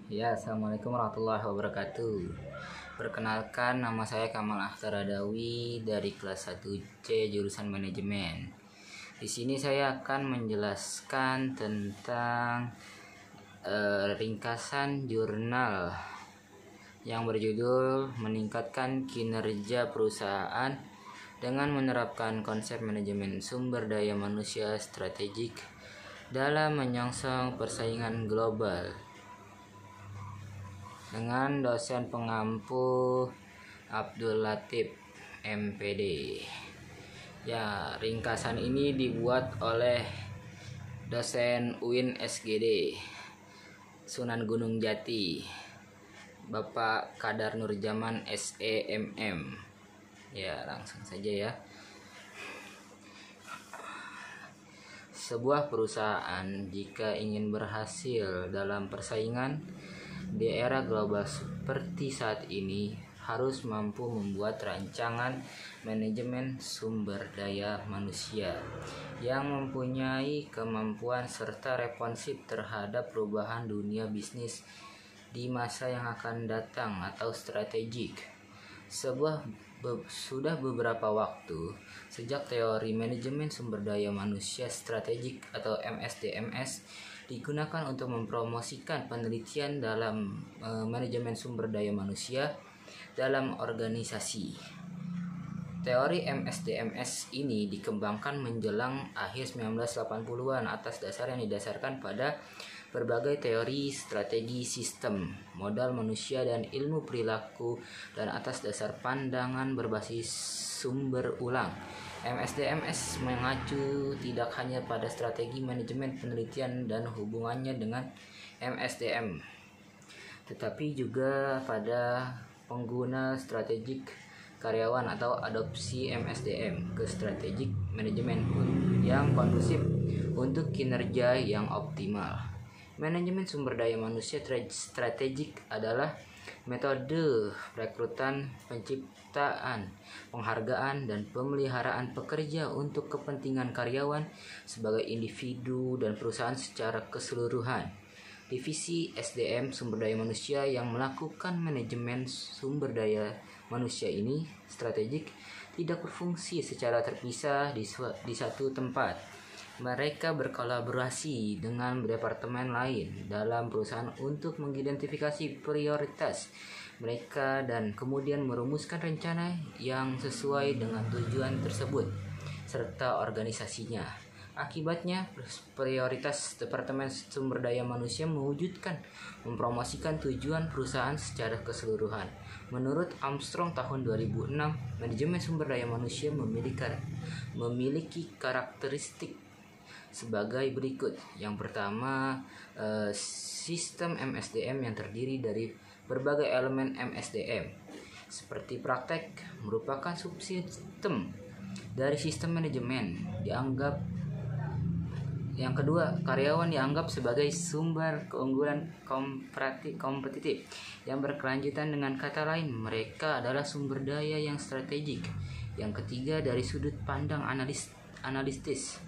Ya, Assalamualaikum warahmatullahi wabarakatuh. Perkenalkan, nama saya Kamal Akhtar Adawi dari kelas 1C jurusan manajemen. Di sini saya akan menjelaskan tentang ringkasan jurnal yang berjudul Meningkatkan Kinerja Perusahaan dengan menerapkan konsep manajemen sumber daya manusia strategik dalam menyongsong persaingan global, dengan dosen pengampu Abdul Latif MPD. Ya, ringkasan ini dibuat oleh dosen UIN SGD Sunan Gunung Jati, Bapak Kadar Nurjaman SEMM. Ya, langsung saja ya. Sebuah perusahaan jika ingin berhasil dalam persaingan di era global seperti saat ini harus mampu membuat rancangan manajemen sumber daya manusia yang mempunyai kemampuan serta responsif terhadap perubahan dunia bisnis di masa yang akan datang atau strategik. Sudah beberapa waktu sejak teori manajemen sumber daya manusia strategik atau MSDMS digunakan untuk mempromosikan penelitian dalam manajemen sumber daya manusia dalam organisasi. Teori MSDMS ini dikembangkan menjelang akhir 1980-an atas dasar yang didasarkan pada berbagai teori strategi sistem, modal manusia dan ilmu perilaku, dan atas dasar pandangan berbasis sumber ulang. MSDMS mengacu tidak hanya pada strategi manajemen penelitian dan hubungannya dengan MSDM, tetapi juga pada pengguna strategik karyawan atau adopsi MSDM ke strategik manajemen yang kondusif untuk kinerja yang optimal. Manajemen sumber daya manusia strategik adalah metode perekrutan, penciptaan, penghargaan, dan pemeliharaan pekerja untuk kepentingan karyawan sebagai individu dan perusahaan secara keseluruhan. Divisi SDM sumber daya manusia yang melakukan manajemen sumber daya manusia ini strategik tidak berfungsi secara terpisah di satu tempat. Mereka berkolaborasi dengan departemen lain dalam perusahaan untuk mengidentifikasi prioritas mereka dan kemudian merumuskan rencana yang sesuai dengan tujuan tersebut serta organisasinya. Akibatnya, prioritas Departemen Sumber Daya Manusia mempromosikan tujuan perusahaan secara keseluruhan. Menurut Armstrong tahun 2006, manajemen sumber daya manusia memiliki karakteristik sebagai berikut. Yang pertama, sistem MSDM yang terdiri dari berbagai elemen MSDM seperti praktek merupakan subsistem dari sistem manajemen. Yang kedua, karyawan dianggap sebagai sumber keunggulan kompetitif yang berkelanjutan. Dengan kata lain, mereka adalah sumber daya yang strategik. Yang ketiga, dari sudut pandang analitis,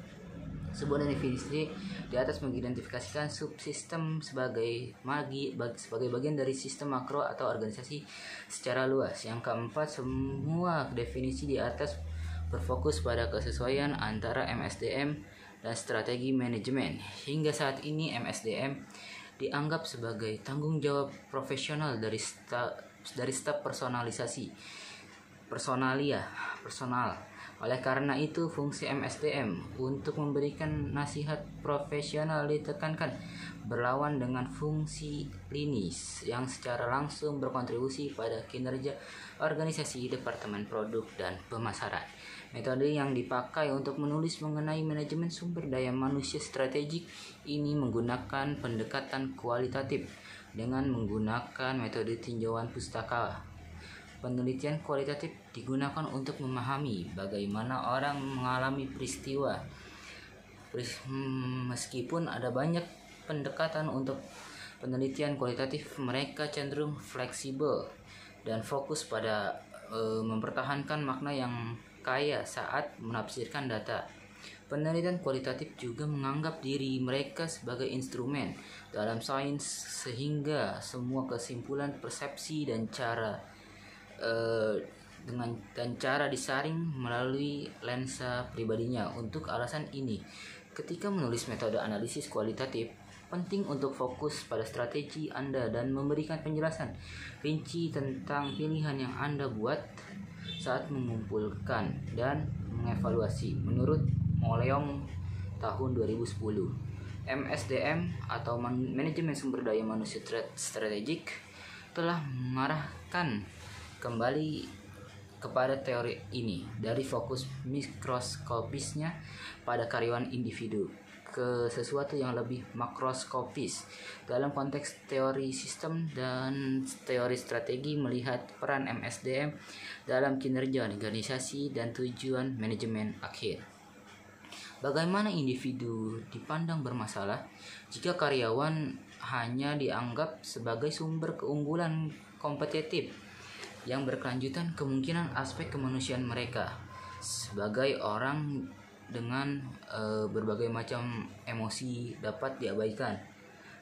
sebuah definisi di atas mengidentifikasikan subsistem sebagai bagian dari sistem makro atau organisasi secara luas. Yang keempat, semua definisi di atas berfokus pada kesesuaian antara MSDM dan strategi manajemen. Hingga saat ini MSDM dianggap sebagai tanggung jawab profesional dari staf personal. Oleh karena itu, fungsi MSDM untuk memberikan nasihat profesional ditekankan, berlawan dengan fungsi klinis yang secara langsung berkontribusi pada kinerja organisasi, departemen produk, dan pemasaran. Metode yang dipakai untuk menulis mengenai manajemen sumber daya manusia strategik ini menggunakan pendekatan kualitatif dengan menggunakan metode tinjauan pustaka. Penelitian kualitatif digunakan untuk memahami bagaimana orang mengalami peristiwa. Meskipun ada banyak pendekatan untuk penelitian kualitatif, mereka cenderung fleksibel dan fokus pada mempertahankan makna yang kaya saat menafsirkan data. Penelitian kualitatif juga menganggap diri mereka sebagai instrumen dalam sains, sehingga semua kesimpulan, persepsi dan cara disaring melalui lensa pribadinya. Untuk alasan ini, ketika menulis metode analisis kualitatif, penting untuk fokus pada strategi Anda dan memberikan penjelasan rinci tentang pilihan yang Anda buat saat mengumpulkan dan mengevaluasi. Menurut Moleong tahun 2010, MSDM atau Manajemen Sumber Daya Manusia Strategik telah mengarahkan kembali kepada teori ini dari fokus mikroskopisnya pada karyawan individu ke sesuatu yang lebih makroskopis. Dalam konteks teori sistem dan teori strategi, melihat peran MSDM dalam kinerja organisasi dan tujuan manajemen akhir. Bagaimana individu dipandang bermasalah jika karyawan hanya dianggap sebagai sumber keunggulan kompetitif yang berkelanjutan? Kemungkinan aspek kemanusiaan mereka sebagai orang dengan berbagai macam emosi dapat diabaikan.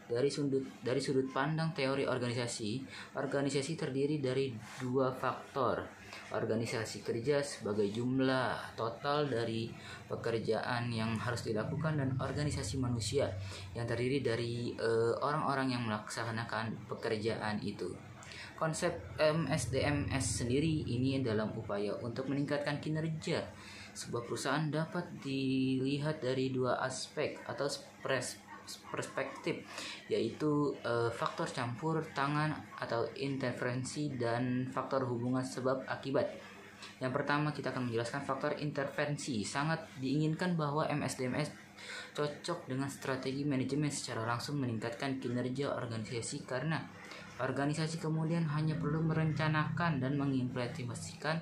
Dari sudut pandang teori organisasi terdiri dari dua faktor: organisasi kerja sebagai jumlah total dari pekerjaan yang harus dilakukan, dan organisasi manusia yang terdiri dari orang-orang yang melaksanakan pekerjaan itu. Konsep MSDMS sendiri ini dalam upaya untuk meningkatkan kinerja sebuah perusahaan dapat dilihat dari dua aspek atau perspektif, yaitu faktor campur tangan atau intervensi dan faktor hubungan sebab akibat. Yang pertama, kita akan menjelaskan faktor intervensi. Sangat diinginkan bahwa MSDMS cocok dengan strategi manajemen secara langsung meningkatkan kinerja organisasi, karena organisasi kemudian hanya perlu merencanakan dan mengimplementasikan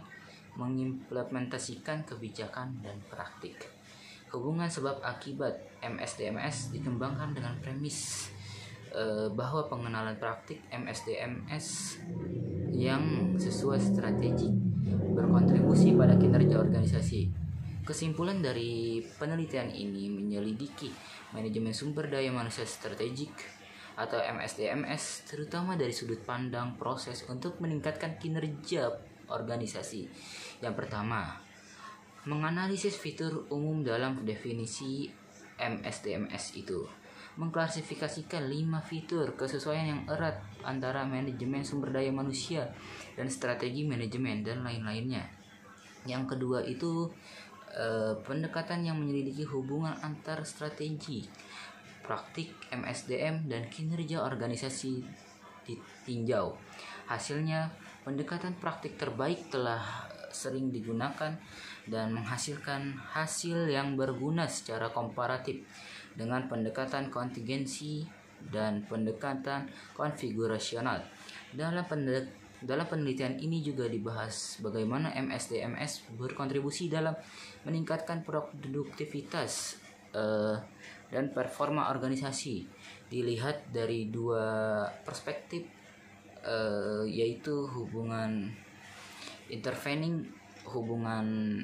kebijakan dan praktik. Hubungan sebab akibat MSDMS dikembangkan dengan premis bahwa pengenalan praktik MSDMS yang sesuai strategi berkontribusi pada kinerja organisasi. Kesimpulan dari penelitian ini menyelidiki manajemen sumber daya manusia strategik atau MSDMS terutama dari sudut pandang proses untuk meningkatkan kinerja organisasi. Yang pertama, menganalisis fitur umum dalam definisi MSDMS itu. Mengklasifikasikan 5 fitur kesesuaian yang erat antara manajemen sumber daya manusia dan strategi manajemen dan lain-lainnya. Yang kedua itu pendekatan yang menyelidiki hubungan antar strategi, praktik MSDM dan kinerja organisasi ditinjau. Hasilnya, pendekatan praktik terbaik telah sering digunakan dan menghasilkan hasil yang berguna secara komparatif dengan pendekatan kontingensi dan pendekatan konfigurasional. Dalam penelitian ini juga dibahas bagaimana MSDMS berkontribusi dalam meningkatkan produktivitas dan performa organisasi. Dilihat dari dua perspektif, yaitu hubungan intervening, hubungan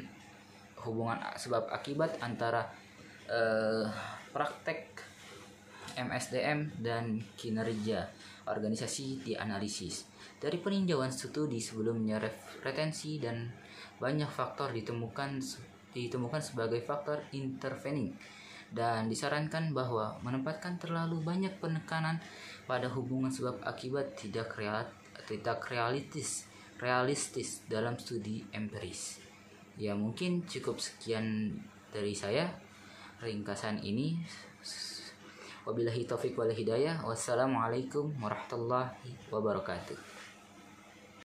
sebab akibat antara praktek MSDM dan kinerja organisasi dianalisis. Dari peninjauan studi sebelumnya, retensi dan banyak faktor ditemukan sebagai faktor intervening, dan disarankan bahwa menempatkan terlalu banyak penekanan pada hubungan sebab akibat tidak realistis dalam studi empiris. Ya, mungkin cukup sekian dari saya ringkasan ini. Wabillahi taufiq wal hidayah. Wassalamualaikum warahmatullahi wabarakatuh.